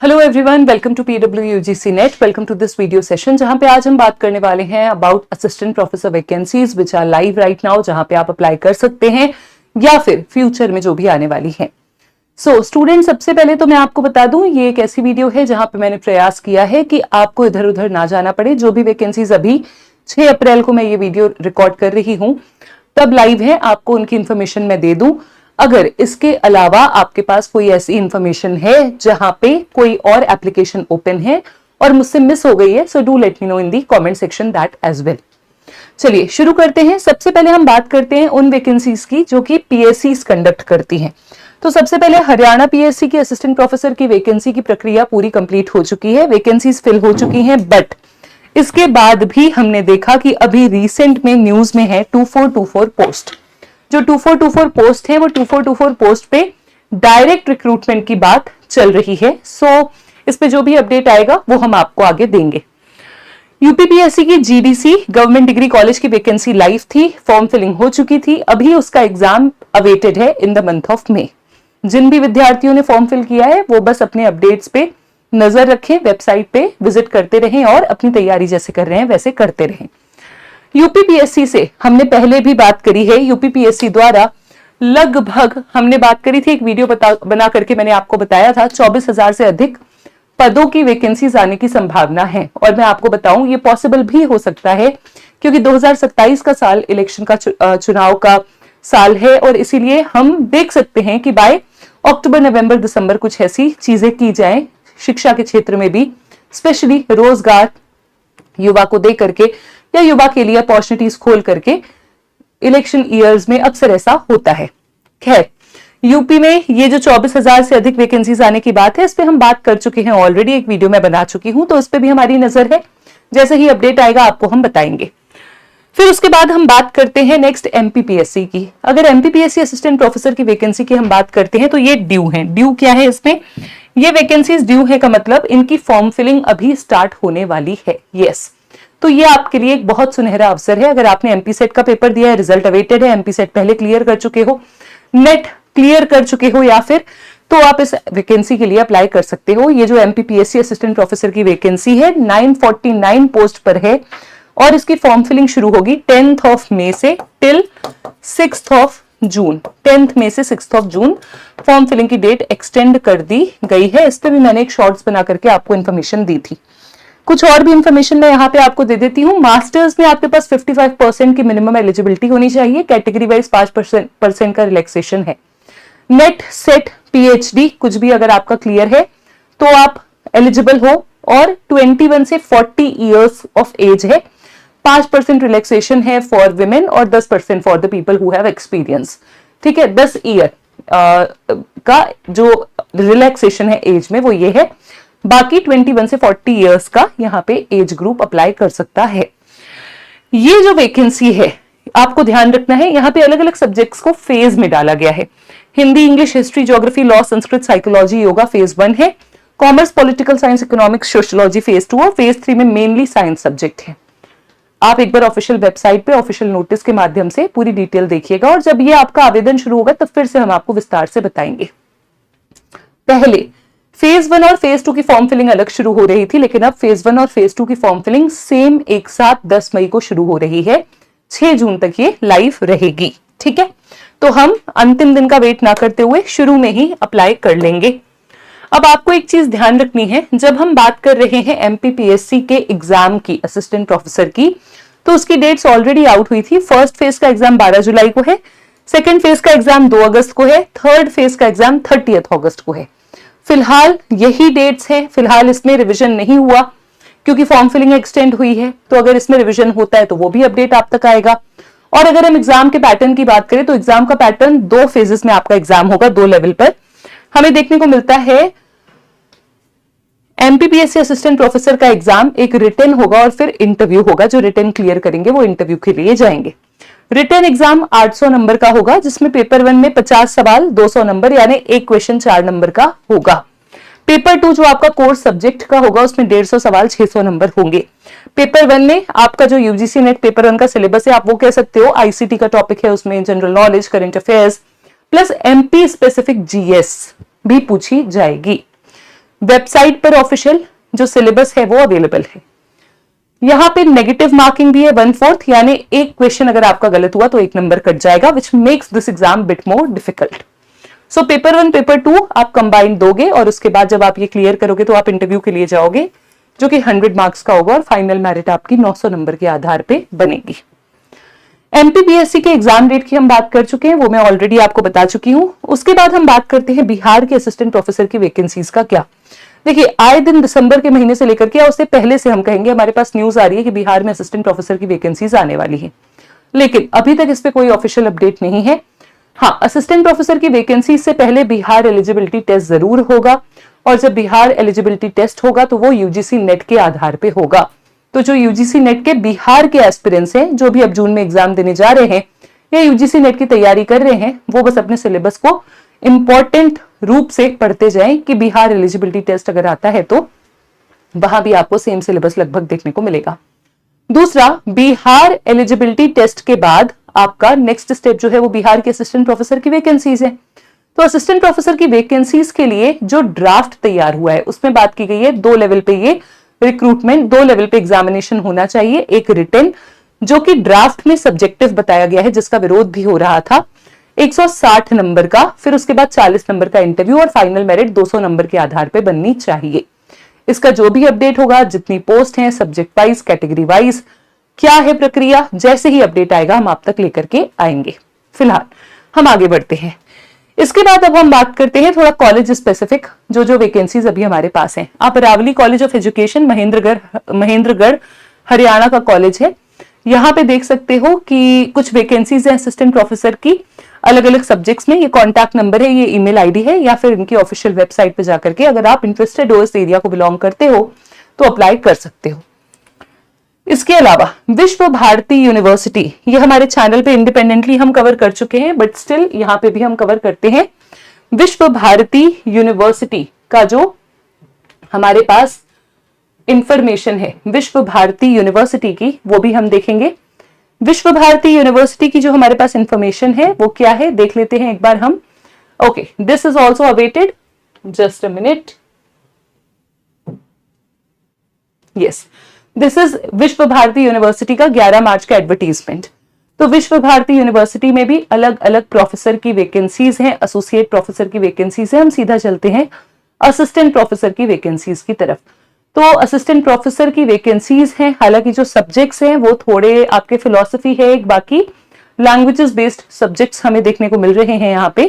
Hello everyone, welcome to PWUGC net. Welcome to this video session जहां पे आज हम बात करने वाले हैं about assistant professor vacancies which are live right now, जहां पे आप अप्लाई कर सकते हैं या फिर फ्यूचर में जो भी आने वाली है। सो स्टूडेंट, सबसे पहले तो मैं आपको बता दूं, ये एक ऐसी वीडियो है जहां पे मैंने प्रयास किया है कि आपको इधर उधर ना जाना पड़े। जो भी वैकेंसीज अभी 6 अप्रैल को मैं ये वीडियो रिकॉर्ड कर रही हूं तब लाइव है, आपको उनकी इंफॉर्मेशन मैं दे दूं। अगर इसके अलावा आपके पास कोई ऐसी इंफॉर्मेशन है जहां पे कोई और एप्लीकेशन ओपन है और मुझसे मिस हो गई है, so do let me know in the comment section that as well. चलिए शुरू करते हैं। सबसे पहले हम बात करते हैं उन वैकेंसीज की जो कि पीएससीज कंडक्ट करती हैं। तो सबसे पहले हरियाणा पीएससी की असिस्टेंट प्रोफेसर की वैकेंसी की प्रक्रिया पूरी कंप्लीट हो चुकी है, वैकेंसीज फिल हो चुकी हैं। बट इसके बाद भी हमने देखा कि अभी रिसेंट में न्यूज में है 2424 पोस्ट। जो 2424 पोस्ट है वो 2424 पोस्ट पे डायरेक्ट रिक्रूटमेंट की बात चल रही है। सो इस पे जो भी अपडेट आएगा वो हम आपको आगे देंगे। यूपीपीएससी की जीडीसी गवर्नमेंट डिग्री कॉलेज की वैकेंसी लाइव थी, फॉर्म फिलिंग हो चुकी थी, अभी उसका एग्जाम अवेटेड है in the month of May. जिन भी विद्यार्थियों ने फॉर्म फिल किया है वो बस अपने अपडेट्स पे नजर रखें, वेबसाइट पे विजिट करते रहें और अपनी तैयारी जैसे कर रहे हैं वैसे करते रहें। यूपीपीएससी से हमने पहले भी बात करी है। यूपीपीएससी द्वारा लगभग हमने बात करी थी, एक वीडियो बना करके मैंने आपको बताया था 24,000 से अधिक पदों की वैकेंसीज आने की संभावना है। और मैं आपको बताऊं ये पॉसिबल भी हो सकता है क्योंकि 2027 का साल इलेक्शन का चुनाव का साल है और इसीलिए हम देख सकते हैं कि बाय अक्टूबर नवंबर दिसंबर कुछ ऐसी चीजें की जाएं शिक्षा के क्षेत्र में भी, स्पेशली रोजगार युवा को दे करके या युवा के लिए अपॉर्चुनिटीज खोल करके। इलेक्शन ईयर्स में अक्सर ऐसा होता है। खैर, यूपी में ये जो 24,000 से अधिक वैकेंसीज आने की बात है, इस पे हम बात कर चुके हैं ऑलरेडी, एक वीडियो में बना चुकी हूं, तो इस पे भी हमारी नजर है। जैसे ही अपडेट आएगा आपको हम बताएंगे। फिर उसके बाद हम बात करते हैं नेक्स्ट एमपीपीएससी की। अगर एमपीपीएससी असिस्टेंट प्रोफेसर की वैकेंसी की हम बात करते हैं तो ये ड्यू है। ड्यू क्या है इसमें? ये वैकेंसीज ड्यू है का मतलब इनकी फॉर्म फिलिंग अभी स्टार्ट होने वाली है। यस, तो ये आपके लिए एक बहुत सुनहरा अवसर है। अगर आपने एमपी सेट का पेपर दिया है, रिजल्ट अवेटेड है, एमपी सेट पहले क्लियर कर चुके हो, नेट क्लियर कर चुके हो या फिर, तो आप इस वैकेंसी के लिए अप्लाई कर सकते हो। ये जो एमपीपीएससी असिस्टेंट प्रोफेसर की वैकेंसी है 949 पोस्ट पर है और इसकी फॉर्म फिलिंग शुरू होगी 10th ऑफ मे से till 6th of June. 10th मई से 6th of June form filling की डेट एक्सटेंड कर दी गई है। इस पे भी मैंने एक शॉर्ट्स बना करके आपको इन्फॉर्मेशन दी थी। कुछ और भी इंफॉर्मेशन मैं यहाँ पे आपको दे देती हूँ। मास्टर्स में आपके पास 55% की मिनिमम एलिजिबिलिटी होनी चाहिए। कैटेगरी वाइज 5% का रिलैक्सेशन है। नेट सेट पीएचडी कुछ भी अगर आपका क्लियर है तो आप एलिजिबल हो और 21 से 40 इयर्स ऑफ एज है। 5% रिलैक्सेशन है फॉर विमेन और 10% for the people who have experience. ठीक है, 10 ईयर का जो रिलैक्सेशन है एज में वो ये है। बाकी 21 से 40 इयर्स का यहाँ पे एज ग्रुप अप्लाई कर सकता है। ये जो वैकेंसी है आपको ध्यान रखना है, यहाँ पे अलग अलग सब्जेक्ट्स को फेज में डाला गया है। Hindi, English, history, geography, law, Sanskrit, psychology, yoga phase 1 है। Commerce, political science, economics, sociology phase 2 और फेज 3 में मेनली साइंस सब्जेक्ट है। आप एक बार ऑफिशियल वेबसाइट पे ऑफिशियल नोटिस के माध्यम से पूरी डिटेल देखिएगा और जब ये आपका आवेदन शुरू होगा तब फिर से हम आपको विस्तार से बताएंगे। पहले फेज 1 और फेज 2 की फॉर्म फिलिंग अलग शुरू हो रही थी, लेकिन अब फेज 1 और फेज 2 की फॉर्म फिलिंग सेम एक साथ 10 मई को शुरू हो रही है। 6 जून तक ये लाइव रहेगी। ठीक है, तो हम अंतिम दिन का वेट ना करते हुए शुरू में ही अप्लाई कर लेंगे। अब आपको एक चीज ध्यान रखनी है, जब हम बात कर रहे हैं एमपीपीएससी के एग्जाम की, असिस्टेंट प्रोफेसर की, तो उसकी डेट्स ऑलरेडी आउट हुई थी। फर्स्ट फेज का एग्जाम 12 जुलाई को है, सेकेंड फेज का एग्जाम 2 अगस्त को है, थर्ड फेज का एग्जाम 30 अगस्त को है। फिलहाल यही डेट्स हैं। फिलहाल इसमें रिवीजन नहीं हुआ क्योंकि फॉर्म फिलिंग एक्सटेंड हुई है, तो अगर इसमें रिवीजन होता है तो वो भी अपडेट आप तक आएगा। और अगर हम एग्जाम के पैटर्न की बात करें तो एग्जाम का पैटर्न 2 फेजेस में आपका एग्जाम होगा, 2 लेवल पर। हमें देखने को मिलता है एमपीपीएससी असिस्टेंट प्रोफेसर का एग्जाम एक रिटन होगा और फिर इंटरव्यू होगा। जो रिटन क्लियर करेंगे वो इंटरव्यू के लिए जाएंगे। रिटन एग्जाम 800 नंबर का होगा जिसमें पेपर 1 में 50 सवाल 200 नंबर यानी एक क्वेश्चन 4 नंबर का होगा। पेपर 2 जो आपका कोर्स सब्जेक्ट का होगा उसमें 150 सवाल 600 नंबर होंगे। पेपर 1 में आपका जो यूजीसी नेट पेपर 1 का सिलेबस है आप वो कह सकते हो आईसीटी का टॉपिक है, उसमें general knowledge, current affairs plus MP specific GS भी पूछी जाएगी। वेबसाइट पर ऑफिशियल जो सिलेबस है वो अवेलेबल है। यहाँ पे नेगेटिव मार्किंग भी है 1/4, यानी एक क्वेश्चन अगर आपका गलत हुआ तो 1 नंबर कट जाएगा, which makes this exam bit more difficult. So paper 1 paper 2 आप कंबाइन दोगे और उसके बाद जब आप ये क्लियर करोगे तो आप इंटरव्यू के लिए जाओगे, जो कि 100 मार्क्स का होगा और फाइनल मेरिट आपकी 900 नंबर के आधार पे बनेगी। एमपीपीएससी के एग्जाम डेट की हम बात कर चुके हैं, वो मैं ऑलरेडी आपको बता चुकी हूं। उसके बाद हम बात करते हैं बिहार के असिस्टेंट प्रोफेसर की वैकेंसीज का क्या। देखिए, आए दिन दिसंबर के महीने से लेकर के या उससे पहले से हम कहेंगे हमारे पास न्यूज आ रही है कि बिहार में असिस्टेंट प्रोफेसर की वैकेंसीज आने वाली है, लेकिन अभी तक इस पे कोई ऑफिशियल अपडेट नहीं है। हाँ, असिस्टेंट प्रोफेसर की वैकेंसी से पहले बिहार एलिजिबिलिटी टेस्ट जरूर होगा, और जब बिहार एलिजिबिलिटी टेस्ट होगा तो वो यूजीसी नेट के आधार पे होगा। तो जो यूजीसी नेट के बिहार के एस्पिरेंट्स हैं, जो भी अब जून में एग्जाम देने जा रहे हैं या यूजीसी नेट की तैयारी कर रहे हैं, वो बस अपने सिलेबस को इंपॉर्टेंट रूप से पढ़ते जाएं कि बिहार एलिजिबिलिटी टेस्ट अगर आता है तो वहां भी आपको सेम सिलेबस लगभग देखने को मिलेगा। दूसरा, बिहार एलिजिबिलिटी टेस्ट के बाद आपका नेक्स्ट स्टेप जो है वो बिहार के असिस्टेंट प्रोफेसर की वैकेंसीज है। तो असिस्टेंट प्रोफेसर की वैकेंसीज के लिए जो ड्राफ्ट तैयार हुआ है उसमें बात की गई है 2 लेवल पे ये रिक्रूटमेंट, 2 लेवल पे एग्जामिनेशन होना चाहिए, एक रिटन जो कि ड्राफ्ट में सब्जेक्टिव बताया गया है जिसका विरोध भी हो रहा था, 160 नंबर का, फिर उसके बाद 40 नंबर का इंटरव्यू और फाइनल मेरिट 200 नंबर के आधार पे बननी चाहिए। इसका जो भी अपडेट होगा, जितनी पोस्ट हैं, सब्जेक्ट वाइज, कैटेगरी वाइज क्या है प्रक्रिया, जैसे ही अपडेट आएगा हम आप तक लेकर के आएंगे। फिलहाल हम आगे बढ़ते हैं। इसके बाद अब हम बात करते हैं थोड़ा कॉलेज स्पेसिफिक जो जो वैकेंसीज अभी हमारे पास हैं। आप Aravali college of education Mahendragarh Haryana का कॉलेज है, यहाँ पे देख सकते हो कि कुछ वैकेंसीज हैं असिस्टेंट प्रोफेसर की अलग अलग सब्जेक्ट्स में। ये कॉन्टैक्ट नंबर है, ये ईमेल आईडी है, या फिर इनकी ऑफिशियल वेबसाइट पे जाकर के अगर आप इंटरेस्टेड हो, इस एरिया को बिलोंग करते हो तो अप्लाई कर सकते हो। इसके अलावा विश्व भारती यूनिवर्सिटी, ये हमारे चैनल पे इंडिपेंडेंटली हम कवर कर चुके हैं, बट स्टिल यहाँ पे भी हम कवर करते हैं। विश्व भारती यूनिवर्सिटी का जो हमारे पास इंफॉर्मेशन है विश्व भारती यूनिवर्सिटी की, वो भी हम देखेंगे। विश्व भारती यूनिवर्सिटी की जो हमारे पास इंफॉर्मेशन है वो क्या है देख लेते हैं एक बार हम। Okay, this is also awaited, just a minute. Yes, this is विश्व भारती यूनिवर्सिटी का 11 मार्च का एडवर्टीजमेंट। तो विश्व भारती यूनिवर्सिटी में भी अलग अलग प्रोफेसर की वैकेंसीज हैं, एसोसिएट प्रोफेसर की वैकेंसीज है। हम सीधा चलते हैं असिस्टेंट प्रोफेसर की वैकेंसीज की तरफ। तो असिस्टेंट प्रोफेसर की वैकेंसीज हैं, हालांकि जो सब्जेक्ट्स हैं वो थोड़े आपके फिलॉसफी है, एक बाकी लैंग्वेजेस बेस्ड सब्जेक्ट्स हमें देखने को मिल रहे हैं यहाँ पे।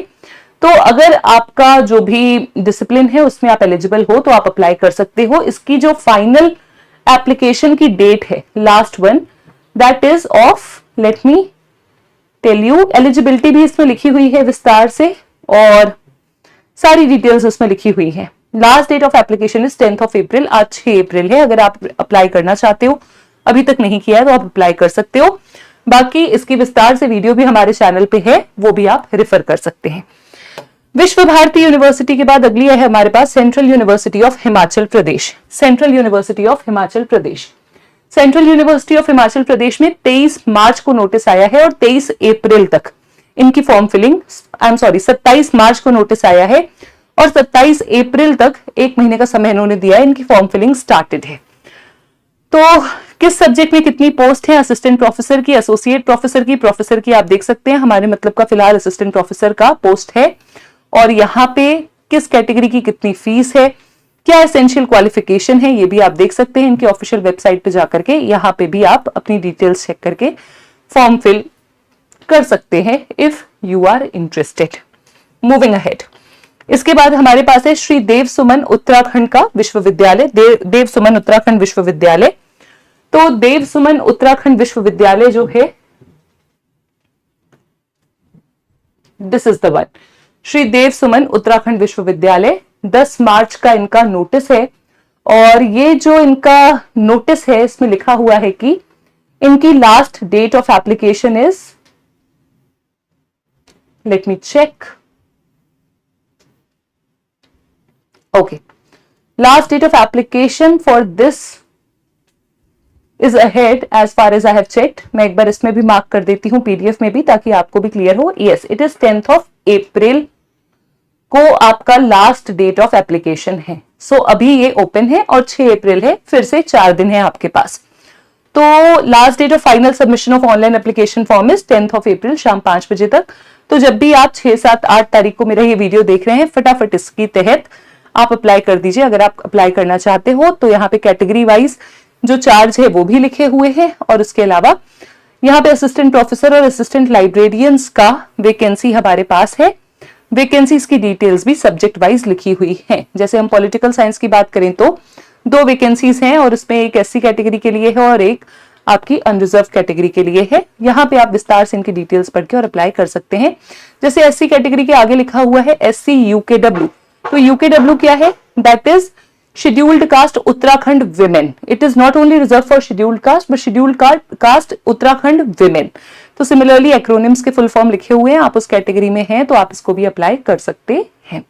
तो अगर आपका जो भी डिसिप्लिन है उसमें आप एलिजिबल हो तो आप अप्लाई कर सकते हो। इसकी जो फाइनल एप्लीकेशन की डेट है, last one, that is of, let me tell you, eligibility भी इसमें लिखी हुई है विस्तार से और सारी डिटेल्स उसमें लिखी हुई है। Last date of application is 10th of April, आज 6 अप्रैल है। अगर आप अप्लाई करना चाहते हो, अभी तक नहीं किया है तो आप अप्लाई कर सकते हो। बाकी इसकी विस्तार से वीडियो भी हमारे चैनल पे है, वो भी आप रेफर कर सकते हैं। विश्व भारती यूनिवर्सिटी के बाद अगली है हमारे पास Central University of Himachal Pradesh. Central University of Himachal Pradesh, Central University of Himachal Pradesh में 23 मार्च को नोटिस आया है और 23 अप्रैल तक इनकी फॉर्म फिलिंग, 27 मार्च को नोटिस आया है और 27 अप्रैल तक 1 महीने का समय इन्होंने दिया है, इनकी फॉर्म फिलिंग स्टार्टेड है। तो किस सब्जेक्ट में कितनी पोस्ट है, असिस्टेंट प्रोफेसर की, एसोसिएट प्रोफेसर की, प्रोफेसर की, आप देख सकते हैं। हमारे मतलब का फिलहाल असिस्टेंट प्रोफेसर का पोस्ट है और यहाँ पे किस कैटेगरी की कितनी फीस है, क्या एसेंशियल क्वालिफिकेशन है, ये भी आप देख सकते हैं इनकी ऑफिशियल वेबसाइट पे जाकर के। यहाँ पे भी आप अपनी डिटेल्स चेक करके फॉर्म फिल कर सकते हैं if you are interested. Moving ahead, इसके बाद हमारे पास है श्री देव सुमन उत्तराखंड का विश्वविद्यालय, देव सुमन उत्तराखंड विश्वविद्यालय। तो देव सुमन उत्तराखंड विश्वविद्यालय जो है, this is the one, Shri Dev Suman Uttarakhand विश्वविद्यालय। 10 मार्च का इनका नोटिस है और ये जो इनका नोटिस है इसमें लिखा हुआ है कि इनकी last date of application is, let me check, okay, last date of application for this is ahead as far as I have checked. मैं एक बार इसमें भी मार्क कर देती हूं पीडीएफ में भी ताकि आपको भी क्लियर हो। Yes, it is 10th of अप्रैल को आपका लास्ट डेट ऑफ एप्लीकेशन है। सो अभी ये ओपन है और 6 अप्रैल है, फिर से 4 दिन है आपके पास। तो last date of final submission of online application form is 10th of April शाम 5 बजे तक। तो जब भी आप 6, 7, 8 तारीख को मेरा ये वीडियो देख रहे हैं, फटाफट इसकी तहत आप अप्लाई कर दीजिए। अगर आप अप्लाई करना चाहते हो तो यहाँ पे कैटेगरी वाइज जो चार्ज है वो भी लिखे हुए हैं, और उसके अलावा यहाँ पे असिस्टेंट प्रोफेसर और असिस्टेंट लाइब्रेरियंस का वैकेंसी हमारे पास है। वैकेंसीज की डिटेल्स भी सब्जेक्ट वाइज लिखी हुई हैं। जैसे हम पॉलिटिकल साइंस की बात करें तो 2 वैकेंसीज हैं, और उसमें एक SC कैटेगरी के लिए है और एक आपकी अनरिजर्व कैटेगरी के लिए है। यहाँ पे आप विस्तार से इनकी डिटेल्स पढ़ के और अप्लाई कर सकते हैं। जैसे SC कैटेगरी के आगे लिखा हुआ है SC UKW, तो UKW क्या है? That is scheduled caste Uttarakhand women. It is not only reserve for scheduled caste but scheduled caste Uttarakhand women. तो सिमिलरली एक्रोनिम्स के फुल फॉर्म लिखे हुए हैं, आप उस कैटेगरी में हैं तो आप इसको भी अप्लाई कर सकते हैं।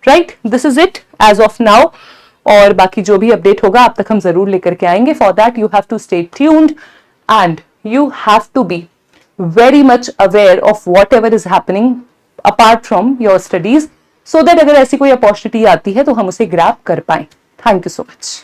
Right, this is it as of now. और बाकी जो भी अपडेट होगा आप तक हम जरूर लेकर के आएंगे। For that you have to stay tuned and you have to be very much aware of whatever is happening apart from your studies, so that अगर ऐसी कोई अपॉर्चुनिटी आती है तो हम उसे ग्रैब कर पाए। Thank you so much.